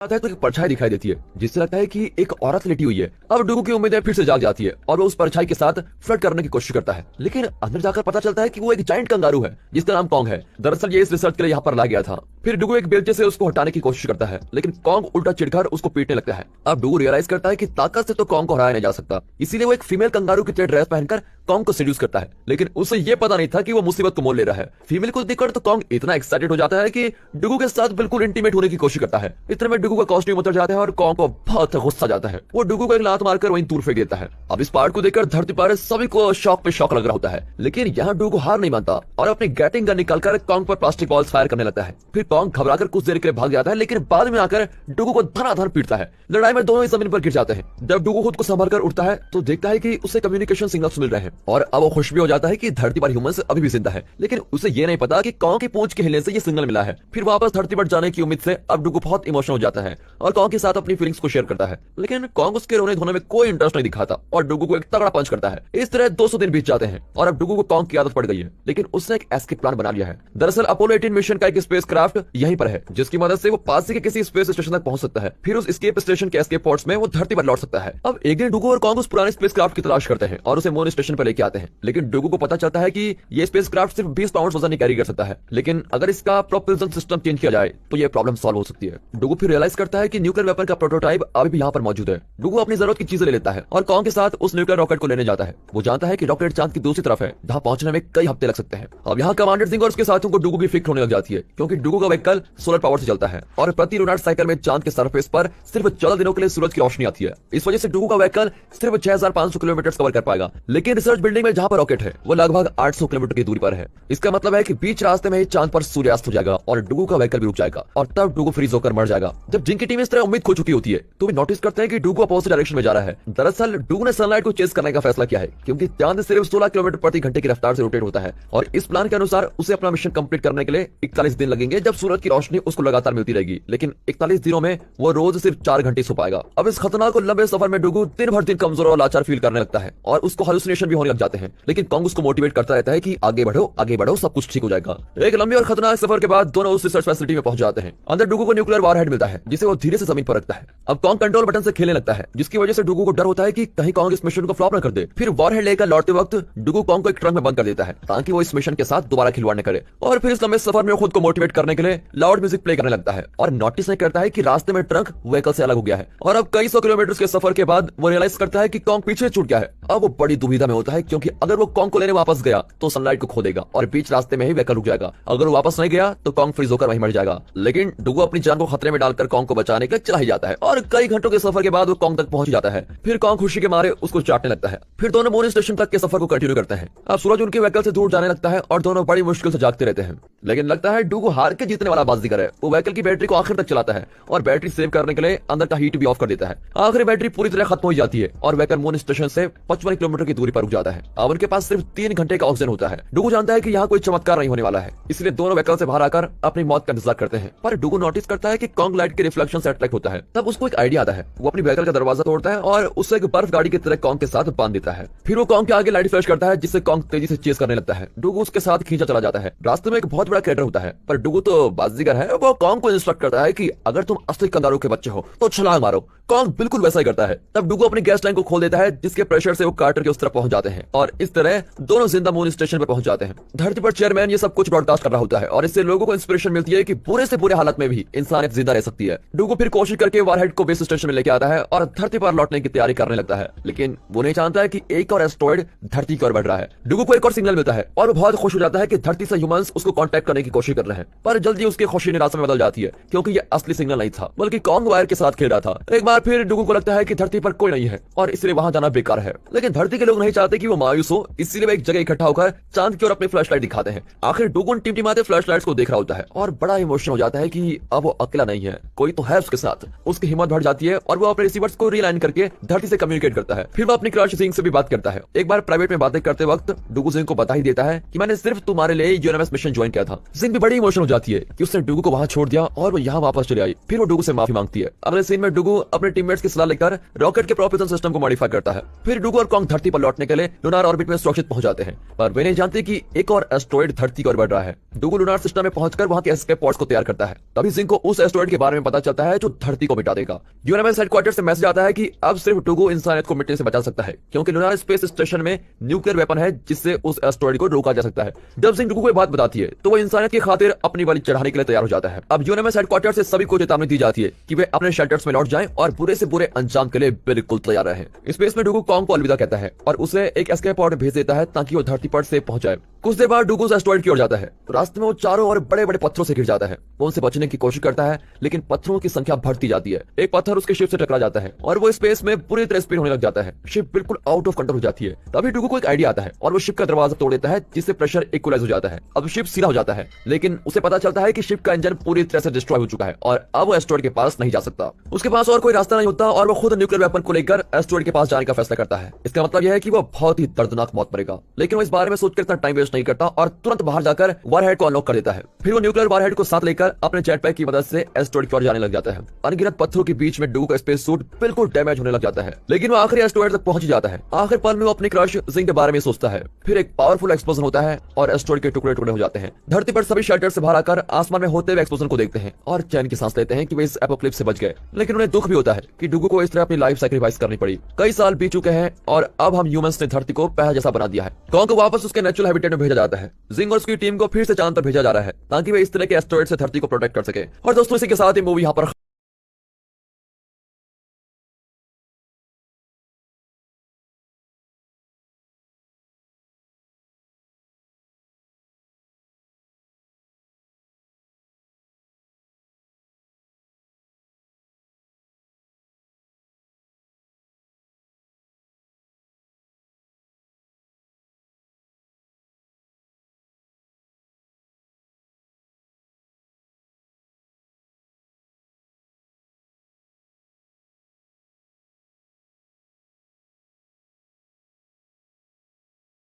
आता है तो एक परछाई दिखाई देती है जिससे लगता है कि एक औरत लेटी हुई है। अब डुगू की उम्मीदें फिर से जाग जाती है और वो उस परछाई के साथ फ्लर्ट करने की कोशिश करता है, लेकिन अंदर जाकर पता चलता है कि वो एक जायंट कंगारू है जिसका नाम कॉन्ग है। दरअसल ये इस रिसर्च के लिए यहाँ पर ला गया था। फिर डुगू एक बेलचे से उसको हटाने की कोशिश करता है, लेकिन कॉन्ग उल्टा चिढ़कर उसको पीटने लगता है। अब डुगू रियलाइज करता है कि ताकत से तो कॉन्ग को हराया नहीं जा सकता, इसीलिए वो एक फीमेल कंगारू की तरह ड्रेस पहनकर कॉन्ग को सेड्यूस करता है। लेकिन उसे ये पता नहीं था कि वो मुसीबत को मोल ले रहा है। फीमेल को देखकर तो कॉन्ग इतना एक्साइटेड हो जाता है कि डुगू के साथ बिल्कुल इंटीमेट होने की कोशिश करता है। इतने में डुगू का कॉस्ट्यूम उतर जाता है और कॉन्ग को बहुत गुस्सा जाता है। वो डुगू को एक लात मारकर वहीं दूर फेंक देता है। अब इस पार्ट को देखकर धरती पर सभी को शॉक पे शॉक लग रहा होता है, लेकिन यहाँ डुगू हार नहीं मानता और अपनी गैटिंग गन निकालकर कॉन्ग पर प्लास्टिक बॉल्स फायर करने लगता है। फिर कॉन्ग घबराकर कुछ देर के लिए भाग जाता है, लेकिन बाद में आकर डुगू को धनाधन पीटता है। लड़ाई में दोनों ही जमीन पर गिर जाते हैं। जब डुगू खुद को संभल कर उठता है तो देखता है कि उसे कम्युनिकेशन सिग्नल्स मिल रहे हैं और अब वो खुश भी हो जाता है कि धरती पर ह्यूमंस अभी भी जिंदा है। लेकिन उसे ये नहीं पता कि कॉन्ग की पूंछ के हिलने से ये सिग्नल मिला है। फिर वापस धरती पर जाने की उम्मीद से अब डुगू बहुत इमोशनल हो जाता है और कॉन्ग के साथ अपनी फीलिंग्स को शेयर करता है, लेकिन कॉन्ग उसके रोने धोने में कोई इंटरेस्ट नहीं दिखाता और डुगू को एक तगड़ा पंच करता है। इस तरह 200 दिन बीत जाते हैं और अब डुगू को कॉन्ग की आदत पड़ गई है, लेकिन उसने एक एस्केप प्लान बना लिया है। दरअसल अपोलो 18 मिशन का एक स्पेसक्राफ्ट यहीं पर है, जिसकी मदद से वो पास के किसी स्पेस स्टेशन तक पहुंच सकता है। फिर उस एस्केप स्टेशन के एस्केप पोर्ट्स में वो धरती पर लौट सकता है। अब एक दिन डुगू और कॉन्ग उस पुराने स्पेसक्राफ्ट की तलाश करते हैं और उसे मून स्टेशन पर लेके आते हैं, लेकिन डुगू को पता चलता है कि ये स्पेसक्राफ्ट सिर्फ 20 पाउंड वजन ही कैरी कर सकता है, लेकिन अगर इसका प्रोपल्शन सिस्टम चेंज किया जाए तो ये प्रॉब्लम सॉल्व हो सकती है। डुगू फिर रियलाइज करता है कि न्यूक्लियर वेपन का प्रोटोटाइप अभी भी यहाँ पर मौजूद है। डुगू अपनी जरूरत की चीजें ले लेता है और कॉन्ग के साथ उस न्यूक्लियर रॉकेट को लेने जाता है। वो जानता है कि रॉकेट चांद की दूसरी तरफ है, जहाँ पहुंचने में कई हफ्ते लग सकते हैं। अब यहाँ कमांडर सिंह और उसके साथियों को डुगू की फिक्र होने लग जाती है, क्योंकि डुगू का व्हीकल सोलर पावर से चलता है और प्रति लूनार साइकिल में चांद के सरफेस पर सिर्फ 14 दिनों के लिए सूरज की रोशनी आती है। इस वजह से डुगू का व्हीकल सिर्फ 6500 किलोमीटर कवर कर पाएगा, लेकिन रिसर्च बिल्डिंग में जहाँ पर रॉकेट है वो लगभग 800 किलोमीटर की दूरी पर है। इसका मतलब है कि बीच रास्ते में ही चांद पर सूर्यास्त हो जाएगा और डुगू का व्हीकल भी रुक जाएगा और तब डुगू फ्रीज होकर मर जाएगा। जब जिनकी टीम इस तरह उम्मीद खो चुकी होती है तो वे नोटिस करते हैं कि डुगू अपोजिट डायरेक्शन में जा रहा है। दरअसल डुगू ने सनलाइट को चेस करने का फैसला किया है, क्योंकि चांद सिर्फ 16 किलोमीटर प्रति घंटे की रफ्तार से रोटेट होता है और इस प्लान के अनुसार उसे अपना मिशन कंप्लीट करने के लिए 41 दिन लगेंगे, जब सूरज की रोशनी उसको लगातार मिलती रहेगी। लेकिन 41 दिनों में वो रोज सिर्फ 4 घंटे सो पाएगा। अब इस खतरनाक और लंबे सफर में डुगू दिन भर दिन कमजोर और लाचार फील करने लगता है और उसको हालुसिनेशन भी होने लग जाते हैं, लेकिन कॉन्ग उसको मोटिवेट करता रहता है कि आगे बढ़ो, सब कुछ ठीक हो जाएगा। एक लंबी और खतरनाक सफर के बाद दोनों उस रिसर्च फैसिलिटी में पहुंच जाते हैं। अंदर डुगू को न्यूक्लियर वॉरहेड मिलता है, जिसे वो धीरे से जमीन पर रखता है। अब कॉन्ग कंट्रोल बटन से खेलने लगता है, जिसकी वजह से डुगू को डर होता है कि कहीं कॉन्ग इस मिशन को फ्लॉप न कर दे। फिर वॉरहेड लेकर लौटते वक्त डुगू कॉन्ग को एक ट्रंक में बंद कर देता है, ताकि वो इस मिशन के साथ दोबारा खिलवाड़ न करे। और फिर इस लंबे सफर में खुद को मोटिवेट करने के लिए लाउड म्यूजिक प्ले करने लगता है और नोटिस नहीं करता है कि रास्ते में ट्रंक व्हीकल से अलग हो गया है। और अब कई 100 किलोमीटर के सफर के बाद वो रियलाइज करता है कि कॉन्ग पीछे छूट गया है। अब वो बड़ी दुविधा में होता है, क्योंकि अगर वो कॉन्ग को लेने वापस गया तो सनलाइट को खो देगा और बीच रास्ते में ही व्हीकल रुक जाएगा। अगर वो वापस नहीं गया तो कॉन्ग फ्रीज होकर वहीं मर जाएगा। लेकिन डुगू अपनी जान को खतरे में डालकर कॉन्ग को बचाने के लिए चला ही जाता है और कई घंटों के सफर के बाद वो कॉन्ग तक पहुंच जाता है। फिर कॉन्ग खुशी के मारे उसको चाटने लगता है। फिर दोनों मून स्टेशन तक के सफर को कंटिन्यू करते हैं। अब सूरज उनके व्हीकल से दूर जाने लगता है और दोनों बड़ी मुश्किल से जागते रहते हैं, लेकिन लगता है डुगू हार के जीतने वाला बाजीगर है। वो व्हीकल की बैटरी को आखिर तक चलाता है और बैटरी सेव करने के लिए अंदर का हीट भी ऑफ कर देता है। आखिर बैटरी पूरी तरह खत्म हो जाती है और व्हीकल मून स्टेशन से 55 किलोमीटर की दूरी पर रुक जाता है। अब उनके पास सिर्फ 3 घंटे का ऑक्सीजन होता है। डुगू जानता है कि यहाँ कोई चमत्कार नहीं होने वाला है, इसलिए दोनों व्हीकल से बाहर आकर अपनी मौत का इंतजार करते हैं। पर डुगू नोटिस करता है कि कॉन्ग लाइट के रिफ्लेक्शन से अट्रैक्ट होता है। तब उसको एक आइडिया आता है। वो अपनी व्हीकल का दरवाजा तोड़ता है और उसे एक बर्फ गाड़ी की तरह कॉन्ग के साथ बांध देता है। फिर वो कॉन्ग के आगे लाइट फ्लैश करता है, जिससे कॉन्ग तेजी से चेस करने लगता है। डुगू उसके साथ खींचा चला जाता है। रास्ते में एक बहुत बड़ा क्रेटर होता है, पर डुगू तो बाजीगर है। वो कॉन्ग को इंस्ट्रक्ट करता है कि अगर तुम असली कंगारू के बच्चे हो तो छलांग मारो। कॉन्ग बिल्कुल वैसा ही करता है। तब डुगू अपनी गैस टैंक को खोल देता है, जिसके प्रेशर से वो कार्टर के उस तरफ पहुंच जाते हैं और इस तरह दोनों जिंदा मून स्टेशन पर पहुंच जाते हैं। धरती पर चेयरमैन ये सब कुछ ब्रॉडकास्ट कर रहा होता है और इससे लोगों को इंस्पिरेशन मिलती है कि बुरे से बुरे हालत में भी इंसानियत जिंदा रह सकती है। डुगू फिर कोशिश करके वॉरहेड को बेस स्टेशन में लेके आता है और धरती पर लौटने की तैयारी करने लगता है, लेकिन वो नहीं जानता है कि एक और एस्टेरॉयड धरती की ओर बढ़ रहा है। डुगू को एक और सिग्नल मिलता है और वो बहुत खुश हो जाता है कि धरती से ह्यूमंस उसको कांटेक्ट करने की कोशिश कर रहे हैं। पर जल्दी उसकी खुशी निराशा में बदल जाती है, क्योंकि ये असली सिग्नल नहीं था, बल्कि कॉन्ग वायर के साथ खेल रहा था। एक बार फिर डुगू को लगता है कि धरती पर कोई नहीं है और इसलिए वहां जाना बेकार है। लेकिन धरती के लोग नहीं चाहते कि वो मायूस हो, इसलिए वे एक जगह इकट्ठा होकर चांद की ओर अपनी फ्लैशलाइट दिखाते हैं। आखिर डुगू टिमटिमाते फ्लैशलाइट्स को देख रहा होता है और बड़ा इमोशनल हो जाता है कि अब वो अकेला नहीं है, कोई तो है उसके साथ। उसकी हिम्मत बढ़ जाती है और वो अपने रिसीवर्स को रीलाइन करके धरती से कम्युनिकेट करता है। फिर वो अपनी क्रश सिंह से भी बात करता है। एक बार प्राइवेट में बातें करते वक्त डुगू सिंह को बता ही देता है कि मैंने सिर्फ तुम्हारे लिए यूएनएमएस मिशन ज्वाइन किया था था। जिंग भी बड़ी इमोशनल हो जाती है कि उसने डुगू को वहां छोड़ दिया और वो यहाँ वापस चली आई। फिर वो डुगू से माफी मांगती है। अगले सीन में डुगू अपने टीममेट्स की सलाह लेकर रॉकेट के प्रोपल्शन सिस्टम को मॉडिफाई करता है। फिर डुगू और कॉन्ग धरती पर लौटने के लिए लूनार ऑर्बिट में सुरक्षित पहुंच जाते हैं, पर वे नहीं जानते कि एक और एस्ट्रॉइड धरती की ओर बढ़ रहा है। डुगू लूनार सिस्टम में पहुंचकर वहां के एस्केप पॉड्स को तैयार करता है। तभी जिंग को उस एस्ट्रॉइड के बारे में पता चलता है जो धरती को मिटा देगा। यूएनएमएस हेडक्वार्टर से मैसेज आता है कि अब सिर्फ डुगू इंसानियत को मिटने से बचा सकता है, क्योंकि लूनार स्पेस स्टेशन में न्यूक्लियर वेपन है जिससे उस एस्ट्रॉइड को रोका जा सकता है। जब जिंग डुगू को बात बताती है तो वो इंसानियत की खातिर अपनी बलि चढ़ाने के लिए तैयार हो जाता है। अब यूएनएमएस हेडक्वार्टर से सभी को चेतावनी दी जाती है कि वे अपने शेल्टर्स में लौट जाएं और बुरे से बुरे अंजाम के लिए बिल्कुल तैयार रहें। स्पेस में डुगू कॉन्ग को अलविदा कहता है और उसे एक एस्केप पॉड भेज देता है ताकि वो धरती पर से पहुंच जाए। कुछ देर बाद डुगू एस्ट्रॉइड की ओर जाता है तो रास्ते में वो चारों ओर बड़े बड़े पत्थरों से घिर जाता है। वो उनसे बचने की कोशिश करता है, लेकिन पत्थरों की संख्या बढ़ती जाती है। एक पत्थर उसके शिप से टकरा जाता है और वो स्पेस में पूरी तरह स्पिन होने लग जाता है। शिप बिल्कुल आउट ऑफ कंट्रोल हो जाती है। तभी डुगू को एक आइडिया आता है और वो शिप का दरवाजा तोड़ देता है, जिससे प्रेशर इक्वलाइज हो जाता है। अब शिप सीधा हो जाता है, लेकिन उसे पता चलता है कि शिप का इंजन पूरी तरह से डिस्ट्रॉय हो चुका है और अब वो एस्ट्रॉइड के पास नहीं जा सकता। उसके पास और कोई रास्ता नहीं होता और वो खुद न्यूक्लियर वेपन को लेकर एस्ट्रॉइड के पास जाने का फैसला करता है। इसका मतलब यह है कि वो बहुत ही दर्दनाक मौत मरेगा, लेकिन वो इस बारे में सोचकर इतना टाइम वेस्ट नहीं करता और तुरंत बाहर जाकर वारहेड को अनलॉक कर देता है। फिर वो न्यूक्लियर वारहेड को साथ लेकर अपने जेटपैक की मदद से एस्ट्रॉइड की ओर जाने लग जाता है। अनगिनत पत्थरों के बीच में डुगू का स्पेस सूट बिल्कुल डैमेज होने लग जाता है, लेकिन वो आखिरी एस्ट्रॉइड तक पहुंच जाता है। आखिर पल में वो अपनी क्रश जिंग के बारे में सोचता है। फिर एक पावरफुल एक्सप्लोजन होता है और एस्ट्रॉइड के टुकड़े टुकड़े हो जाते हैं। धरती पर सभी शेल्टर से बाहर आकर आसमान में होते हुए एक्सप्लोजन को देखते हैं और चैन की सांस लेते हैं कि वे इस एपोक्लिप्स से बच गए। लेकिन उन्हें दुख भी होता है कि डुगू को इस तरह अपनी लाइफ सैक्रिफाइस करनी पड़ी। कई साल बीत चुके हैं और अब हम ह्यूमंस ने धरती को पहले जैसा बना दिया है। कॉन्ग को वापस उसके नेचुरल हैबिटेट में भेजा जाता है। जिंग और उसकी टीम को फिर से चांद पर भेजा जा रहा है ताकि वे इस तरह के एस्ट्रॉइड से धरती को प्रोटेक्ट कर सके। और दोस्तों, इसी के साथ ही मूवी यहाँ पर